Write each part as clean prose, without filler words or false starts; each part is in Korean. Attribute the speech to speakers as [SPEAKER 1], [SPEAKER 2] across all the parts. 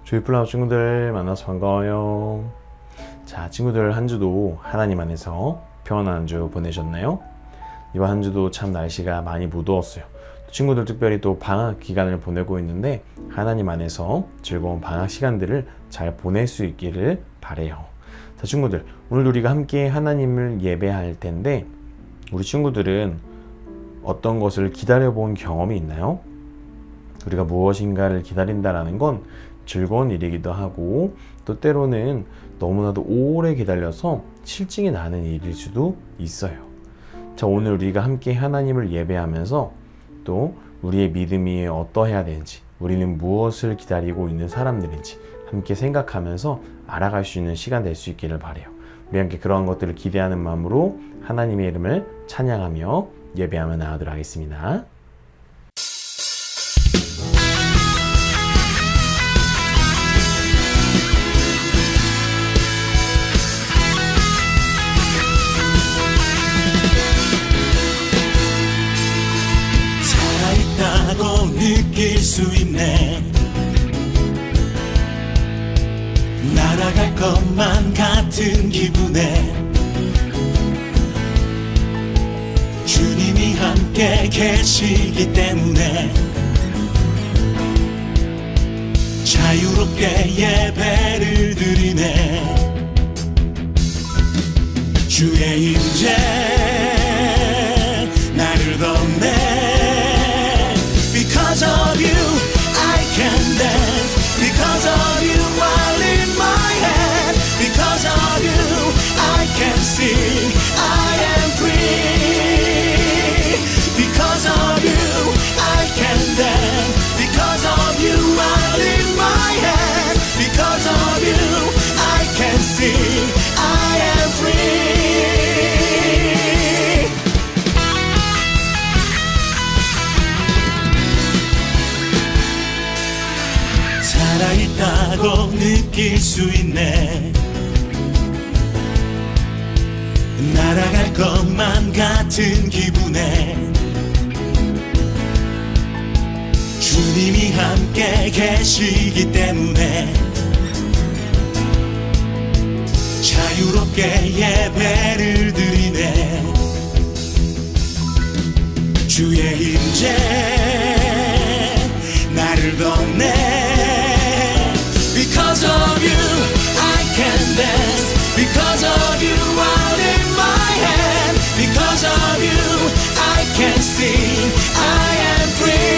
[SPEAKER 1] 조이풀라우 친구들 만나서 반가워요. 자, 친구들 한 주도 하나님 안에서 평안한 한 주 보내셨나요? 이번 한 주도 참 날씨가 많이 무더웠어요. 친구들 특별히 또 방학 기간을 보내고 있는데 하나님 안에서 즐거운 방학 시간들을 잘 보낼 수 있기를 바래요. 자, 친구들, 오늘 우리가 함께 하나님을 예배할 텐데 우리 친구들은 어떤 것을 기다려본 경험이 있나요? 우리가 무엇인가를 기다린다라는 건 즐거운 일이기도 하고 또 때로는 너무나도 오래 기다려서 실증이 나는 일일 수도 있어요. 자, 오늘 우리가 함께 하나님을 예배하면서 또 우리의 믿음이 어떠해야 되는지, 우리는 무엇을 기다리고 있는 사람들인지 함께 생각하면서 알아갈 수 있는 시간 될 수 있기를 바라요. 우리 함께 그러한 것들을 기대하는 마음으로 하나님의 이름을 찬양하며 예배하며 나아가도록 하겠습니다.
[SPEAKER 2] 살아있다고 느낄 수 있네. 날아갈 것만 같은 기분에 주님이 함께 계시기 때문에 자유롭게 예배를 드리네. 주의 임재 나를 덮네. Because of you I can dance. Because of you I lift my hand. Because of you I can sing. I am free. Because of you I can dance. Because of you I lift my hand. Because of you I can sing. I am free. 살아있다고 느낄 수 있네. 날아갈 것만 같은 기분에 주님이 함께 계시기 때문에 자유롭게 예배를 드리네. 주의 임재 나를 덮네. Because of you I can dance. Because of you I lift my hand. Because of you I can sing. I am free.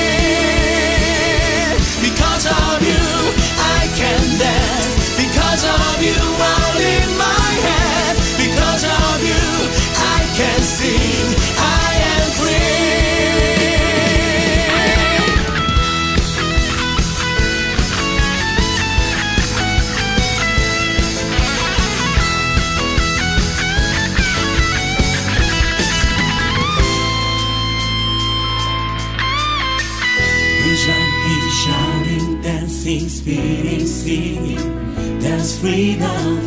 [SPEAKER 2] Because of you I can dance. Because of you I lift my hand. Because of you I can sing. I am free. Shouting, dancing, spinning, singing, that's freedom.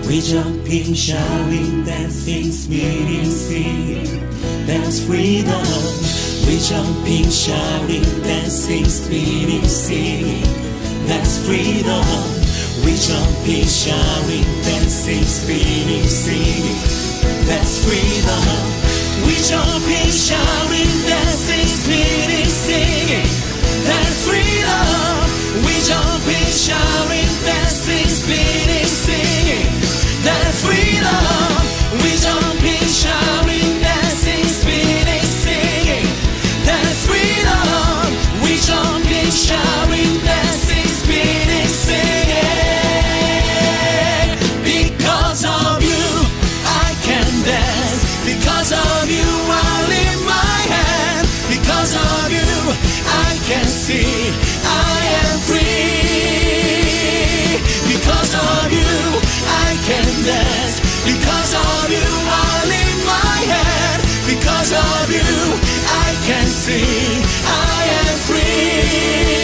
[SPEAKER 2] We jumping, shouting, dancing, spinning, singing, that's freedom. We jumping, shouting, dancing, spinning, singing, that's freedom. We jumping, shouting, dancing, spinning, singing, that's freedom. We jumping, shouting, dancing, spinning, singing, that's freedom. We jumping, shouting, dancing, spinning, singing, that's freedom. We jumping, shouting, dancing, spinning, singing, that's freedom. We jumping, shouting, dancing, spinning, singing. Because of you I can dance. Because of you I lift my hand. Because of you I can see. I am free. Because of you I can dance. Because of you I lift my hand. Because of you I can sing. I am free.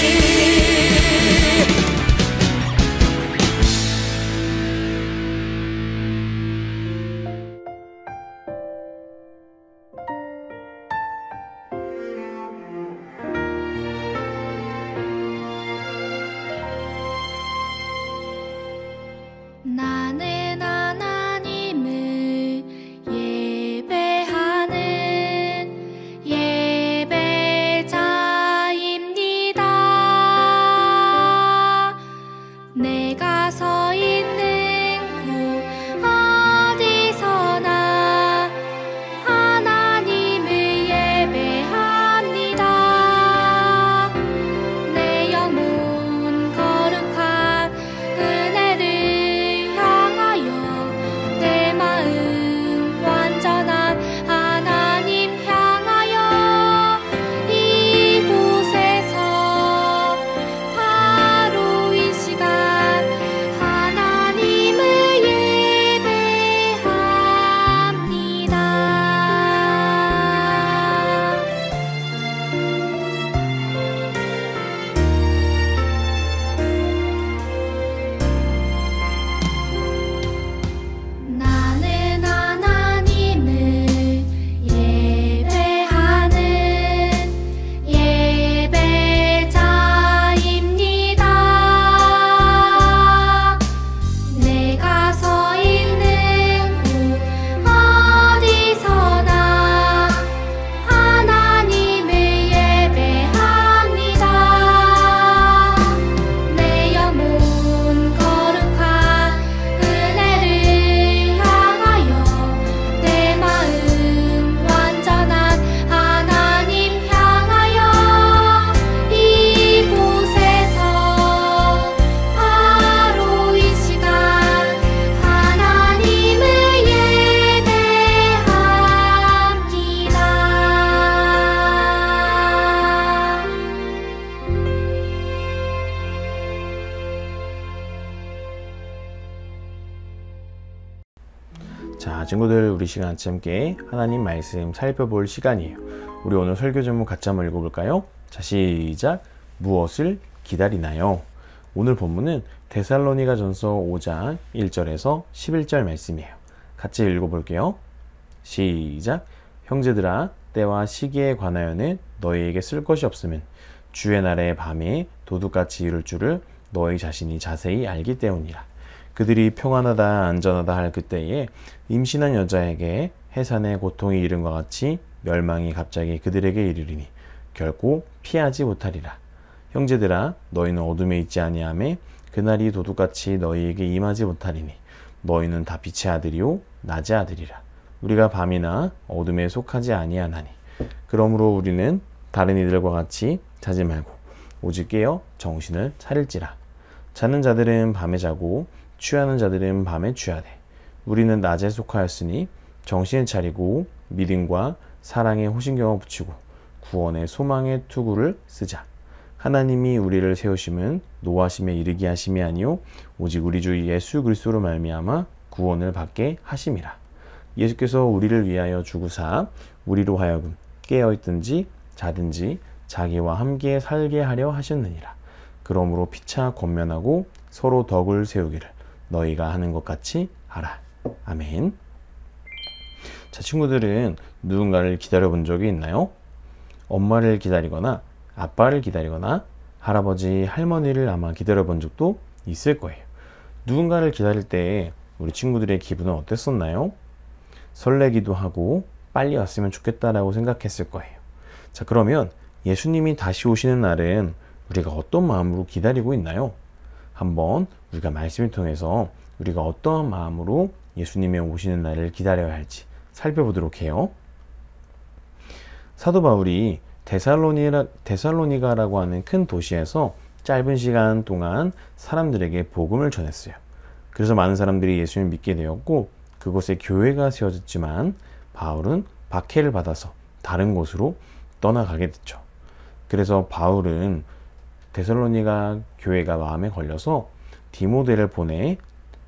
[SPEAKER 1] 자, 친구들, 우리 시간 같이 함께 하나님 말씀 살펴볼 시간이에요. 우리 오늘 설교 제목 같이 한번 읽어볼까요? 자, 시작. 무엇을 기다리나요? 오늘 본문은 데살로니가전서 5장 1절에서 11절 말씀이에요. 같이 읽어볼게요. 시작. 형제들아, 때와 시기에 관하여는 너희에게 쓸 것이 없으면 주의 날의 밤에 도둑같이 이룰 줄을 너희 자신이 자세히 알기 때문이라. 그들이 평안하다 안전하다 할 그때에 임신한 여자에게 해산의 고통이 이른과 같이 멸망이 갑자기 그들에게 이르리니 결코 피하지 못하리라. 형제들아, 너희는 어둠에 있지 아니하매 그날이 도둑같이 너희에게 임하지 못하리니 너희는 다 빛의 아들이요 낮의 아들이라. 우리가 밤이나 어둠에 속하지 아니하나니 그러므로 우리는 다른 이들과 같이 자지 말고 오직 깨어 정신을 차릴지라. 자는 자들은 밤에 자고 취하는 자들은 밤에 취하되 우리는 낮에 속하였으니 정신을 차리고 믿음과 사랑에 호신경을 붙이고 구원의 소망의 투구를 쓰자. 하나님이 우리를 세우심은 노하심에 이르게 하심이 아니요 오직 우리 주 예수 그리스도로 말미암아 구원을 받게 하심이라. 예수께서 우리를 위하여 죽으사 우리로 하여금 깨어있든지 자든지 자기와 함께 살게 하려 하셨느니라. 그러므로 피차 권면하고 서로 덕을 세우기를 너희가 하는 것 같이 하라. 아멘. 자, 친구들은 누군가를 기다려 본 적이 있나요? 엄마를 기다리거나 아빠를 기다리거나 할아버지, 할머니를 아마 기다려 본 적도 있을 거예요. 누군가를 기다릴 때 우리 친구들의 기분은 어땠었나요? 설레기도 하고 빨리 왔으면 좋겠다라고 생각했을 거예요. 자, 그러면 예수님이 다시 오시는 날은 우리가 어떤 마음으로 기다리고 있나요? 한번 우리가 말씀을 통해서 우리가 어떠한 마음으로 예수님의 오시는 날을 기다려야 할지 살펴보도록 해요. 사도 바울이 데살로니가라고 하는 큰 도시에서 짧은 시간 동안 사람들에게 복음을 전했어요. 그래서 많은 사람들이 예수님을 믿게 되었고 그곳에 교회가 세워졌지만 바울은 박해를 받아서 다른 곳으로 떠나가게 됐죠. 그래서 바울은 데살로니가 교회가 마음에 걸려서 디모데를 보내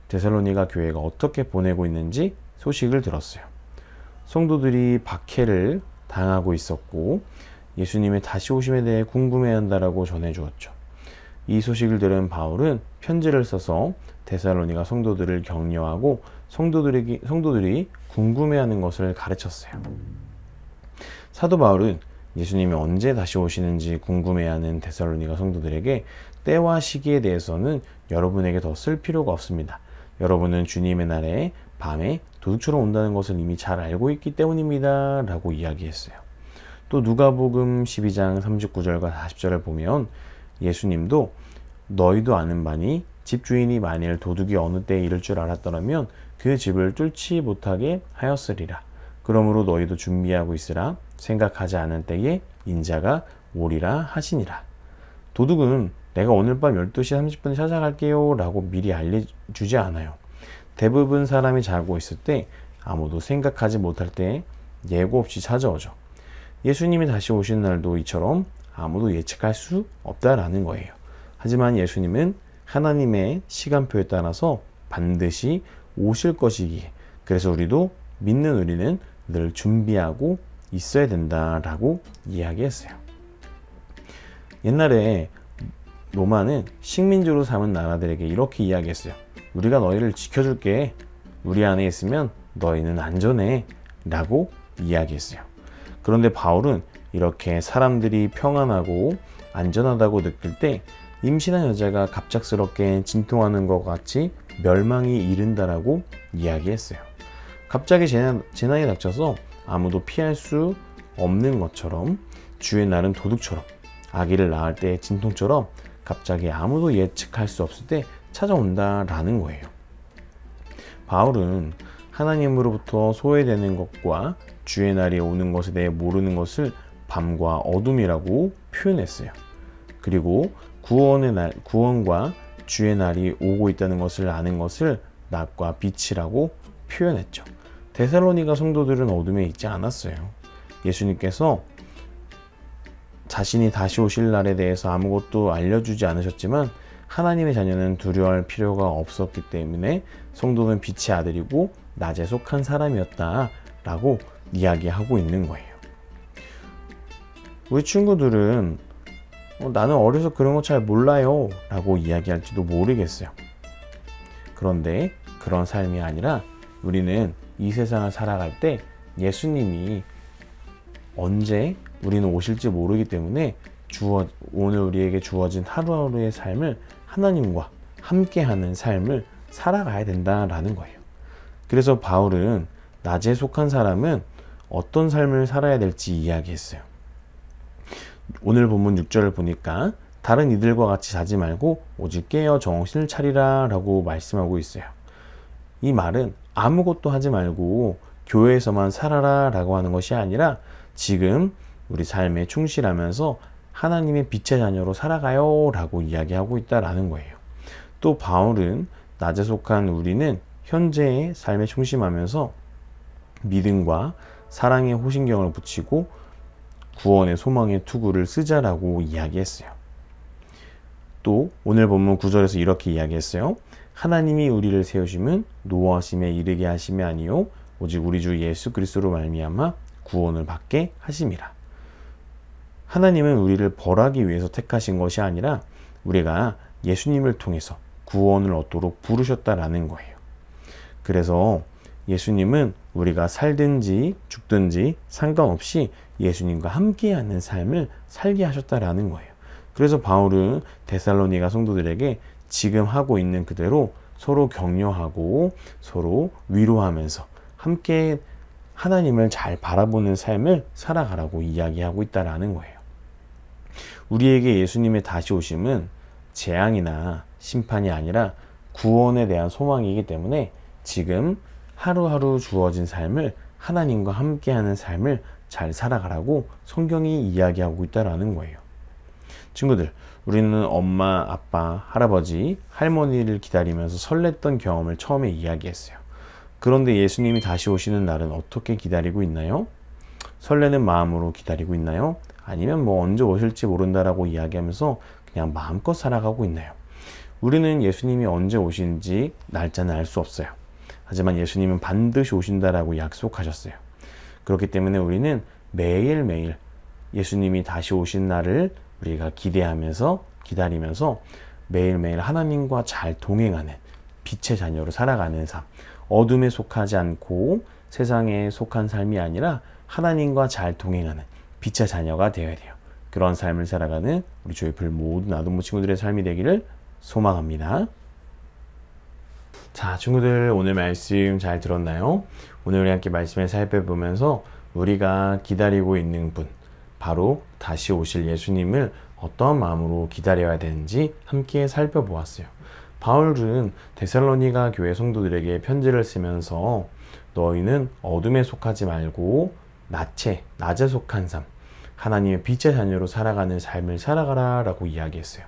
[SPEAKER 1] 데살로니가 교회가 어떻게 보내고 있는지 소식을 들었어요. 성도들이 박해를 당하고 있었고 예수님의 다시 오심에 대해 궁금해한다라고 전해주었죠. 이 소식을 들은 바울은 편지를 써서 데살로니가 성도들을 격려하고 성도들이 궁금해하는 것을 가르쳤어요. 사도 바울은 예수님이 언제 다시 오시는지 궁금해하는 데살로니가 성도들에게 때와 시기에 대해서는 여러분에게 더 쓸 필요가 없습니다. 여러분은 주님의 날에 밤에 도둑처럼 온다는 것을 이미 잘 알고 있기 때문입니다. 라고 이야기했어요. 또 누가복음 12장 39절과 40절을 보면 예수님도 너희도 아는 바니 집주인이 만일 도둑이 어느 때에 이를 줄 알았더라면 그 집을 뚫지 못하게 하였으리라. 그러므로 너희도 준비하고 있으라. 생각하지 않은 때에 인자가 오리라 하시니라. 도둑은 내가 오늘 밤 12시 30분에 찾아갈게요 라고 미리 알려주지 않아요. 대부분 사람이 자고 있을 때 아무도 생각하지 못할 때 예고 없이 찾아오죠. 예수님이 다시 오시는 날도 이처럼 아무도 예측할 수 없다라는 거예요. 하지만 예수님은 하나님의 시간표에 따라서 반드시 오실 것이기에 그래서 우리도 믿는 우리는 늘 준비하고 있어야 된다라고 이야기했어요. 옛날에 로마는 식민지로 삼은 나라들에게 이렇게 이야기했어요. 우리가 너희를 지켜줄게. 우리 안에 있으면 너희는 안전해 라고 이야기했어요. 그런데 바울은 이렇게 사람들이 평안하고 안전하다고 느낄 때 임신한 여자가 갑작스럽게 진통하는 것 같이 멸망이 이른다라고 이야기했어요. 갑자기 재난이 닥쳐서 아무도 피할 수 없는 것처럼 주의 날은 도둑처럼 아기를 낳을 때의 진통처럼 갑자기 아무도 예측할 수 없을 때 찾아온다라는 거예요. 바울은 하나님으로부터 소외되는 것과 주의 날이 오는 것에 대해 모르는 것을 밤과 어둠이라고 표현했어요. 그리고 구원과 주의 날이 오고 있다는 것을 아는 것을 낮과 빛이라고 표현했죠. 데살로니가 성도들은 어둠에 있지 않았어요. 예수님께서 자신이 다시 오실 날에 대해서 아무것도 알려주지 않으셨지만 하나님의 자녀는 두려워할 필요가 없었기 때문에 성도는 빛의 아들이고 낮에 속한 사람이었다 라고 이야기하고 있는 거예요. 우리 친구들은 나는 어려서 그런 거 잘 몰라요 라고 이야기할지도 모르겠어요. 그런데 그런 삶이 아니라 우리는 이 세상을 살아갈 때 예수님이 언제 우리는 오실지 모르기 때문에 오늘 우리에게 주어진 하루하루의 삶을 하나님과 함께하는 삶을 살아가야 된다라는 거예요. 그래서 바울은 낮에 속한 사람은 어떤 삶을 살아야 될지 이야기했어요. 오늘 본문 6절을 보니까 다른 이들과 같이 자지 말고 오직 깨어 정신을 차리라 라고 말씀하고 있어요. 이 말은 아무것도 하지 말고 교회에서만 살아라 라고 하는 것이 아니라 지금 우리 삶에 충실하면서 하나님의 빛의 자녀로 살아가요 라고 이야기하고 있다라는 거예요. 또 바울은 낮에 속한 우리는 현재의 삶에 충실하면서 믿음과 사랑의 호신경을 붙이고 구원의 소망의 투구를 쓰자라고 이야기했어요. 또 오늘 본문 9절에서 이렇게 이야기했어요. 하나님이 우리를 세우심은 노하심에 이르게 하심이 아니요 오직 우리 주 예수 그리스도로 말미암아 구원을 받게 하심이라. 하나님은 우리를 벌하기 위해서 택하신 것이 아니라 우리가 예수님을 통해서 구원을 얻도록 부르셨다라는 거예요. 그래서 예수님은 우리가 살든지 죽든지 상관없이 예수님과 함께하는 삶을 살게 하셨다라는 거예요. 그래서 바울은 데살로니가 성도들에게 지금 하고 있는 그대로 서로 격려하고 서로 위로하면서 함께 하나님을 잘 바라보는 삶을 살아가라고 이야기하고 있다라는 거예요. 우리에게 예수님의 다시 오심은 재앙이나 심판이 아니라 구원에 대한 소망이기 때문에 지금 하루하루 주어진 삶을 하나님과 함께하는 삶을 잘 살아가라고 성경이 이야기하고 있다라는 거예요. 친구들, 우리는 엄마, 아빠, 할아버지, 할머니를 기다리면서 설렜던 경험을 처음에 이야기했어요. 그런데 예수님이 다시 오시는 날은 어떻게 기다리고 있나요? 설레는 마음으로 기다리고 있나요? 아니면 언제 오실지 모른다라고 이야기하면서 그냥 마음껏 살아가고 있나요? 우리는 예수님이 언제 오시는지 날짜는 알 수 없어요. 하지만 예수님은 반드시 오신다라고 약속하셨어요. 그렇기 때문에 우리는 매일매일 예수님이 다시 오신 날을 우리가 기대하면서 기다리면서 매일매일 하나님과 잘 동행하는 빛의 자녀로 살아가는 삶, 어둠에 속하지 않고 세상에 속한 삶이 아니라 하나님과 잘 동행하는 빛의 자녀가 되어야 돼요. 그런 삶을 살아가는 우리 조이풀 모든 아동부 친구들의 삶이 되기를 소망합니다. 자, 친구들 오늘 말씀 잘 들었나요? 오늘 우리 함께 말씀을 살펴보면서 우리가 기다리고 있는 분, 바로 다시 오실 예수님을 어떠한 마음으로 기다려야 되는지 함께 살펴보았어요. 바울은 데살로니가 교회 성도들에게 편지를 쓰면서 너희는 어둠에 속하지 말고 낮에 속한 삶, 하나님의 빛의 자녀로 살아가는 삶을 살아가라 라고 이야기했어요.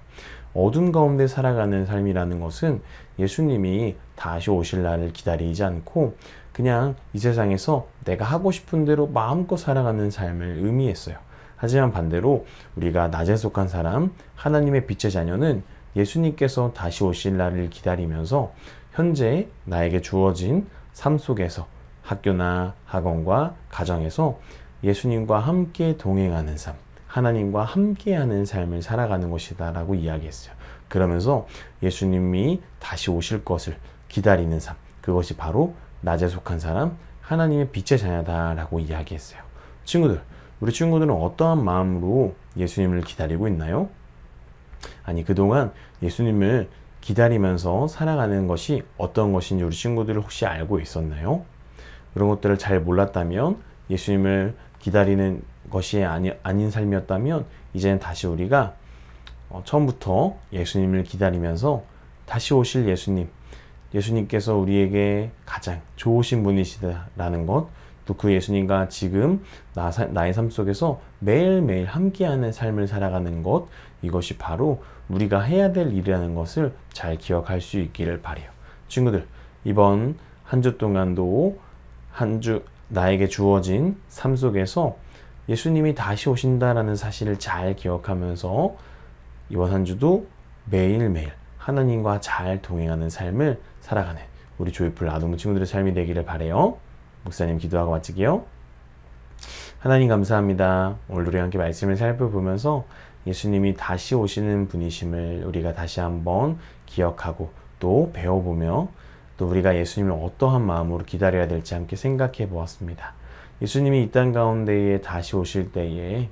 [SPEAKER 1] 어둠 가운데 살아가는 삶이라는 것은 예수님이 다시 오실 날을 기다리지 않고 그냥 이 세상에서 내가 하고 싶은 대로 마음껏 살아가는 삶을 의미했어요. 하지만 반대로 우리가 낮에 속한 사람, 하나님의 빛의 자녀는 예수님께서 다시 오실 날을 기다리면서 현재 나에게 주어진 삶 속에서 학교나 학원과 가정에서 예수님과 함께 동행하는 삶, 하나님과 함께하는 삶을 살아가는 것이다 라고 이야기했어요. 그러면서 예수님이 다시 오실 것을 기다리는 삶, 그것이 바로 낮에 속한 사람, 하나님의 빛의 자녀다 라고 이야기했어요. 친구들, 우리 친구들은 어떠한 마음으로 예수님을 기다리고 있나요? 아니, 그동안 예수님을 기다리면서 살아가는 것이 어떤 것인지 우리 친구들 혹시 알고 있었나요? 그런 것들을 잘 몰랐다면, 예수님을 기다리는 것이 아닌 삶이었다면 이제는 다시 우리가 처음부터 예수님을 기다리면서 다시 오실 예수님께서 우리에게 가장 좋으신 분이시다라는 것, 또 그 예수님과 지금 나의 삶 속에서 매일매일 함께하는 삶을 살아가는 것, 이것이 바로 우리가 해야 될 일이라는 것을 잘 기억할 수 있기를 바라요. 친구들, 이번 한 주 동안도 한 주 나에게 주어진 삶 속에서 예수님이 다시 오신다라는 사실을 잘 기억하면서 이번 한 주도 매일매일 하나님과 잘 동행하는 삶을 살아가는 우리 조이풀 아동부 친구들의 삶이 되기를 바래요. 목사님 기도하고 마치게요. 하나님 감사합니다. 오늘 우리 함께 말씀을 살펴보면서 예수님이 다시 오시는 분이심을 우리가 다시 한번 기억하고 또 배워보며 또 우리가 예수님을 어떠한 마음으로 기다려야 될지 함께 생각해 보았습니다. 예수님이 이 땅 가운데에 다시 오실 때에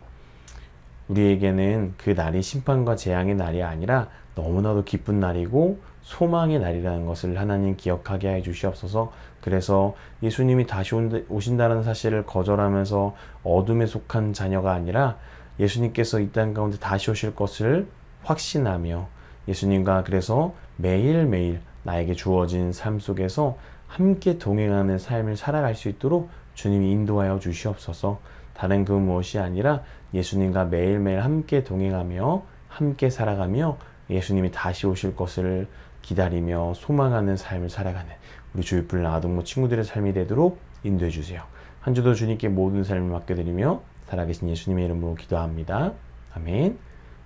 [SPEAKER 1] 우리에게는 그 날이 심판과 재앙의 날이 아니라 너무나도 기쁜 날이고 소망의 날이라는 것을 하나님 기억하게 해 주시옵소서. 그래서 예수님이 다시 오신다는 사실을 거절하면서 어둠에 속한 자녀가 아니라 예수님께서 이 땅 가운데 다시 오실 것을 확신하며 예수님과 그래서 매일매일 나에게 주어진 삶 속에서 함께 동행하는 삶을 살아갈 수 있도록 주님이 인도하여 주시옵소서. 다른 그 무엇이 아니라 예수님과 매일매일 함께 동행하며 함께 살아가며 예수님이 다시 오실 것을 기다리며 소망하는 삶을 살아가는 우리 조이풀 아동부 친구들의 삶이 되도록 인도해 주세요. 한 주도 주님께 모든 삶을 맡겨드리며 살아계신 예수님의 이름으로 기도합니다. 아멘.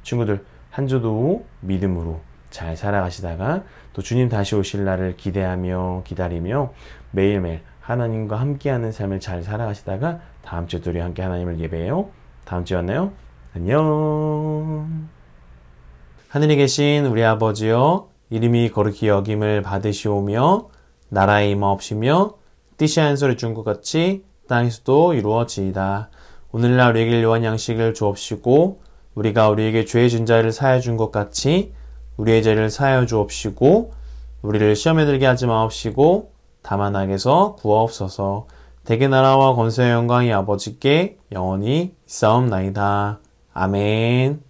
[SPEAKER 1] 친구들 한 주도 믿음으로 잘 살아가시다가 또 주님 다시 오실 날을 기대하며 기다리며 매일매일 하나님과 함께하는 삶을 잘 살아가시다가 다음 주에 또 우리 함께 하나님을 예배해요. 다음 주에 만나요. 안녕. 하늘에 계신 우리 아버지여, 이름이 거룩히 여김을 받으시오며 나라의 임하옵시며 뜻이 한 소리 준 것 같이 땅에서도 이루어지이다. 오늘날 우리에게 요한 양식을 주옵시고 우리가 우리에게 죄 진 자를 사하여 준 것 같이 우리의 죄를 사하여 주옵시고 우리를 시험에 들게 하지 마옵시고 다만 악에서 구하옵소서. 대개 나라와 권세와 영광이 아버지께 영원히 있사옵나이다. 아멘.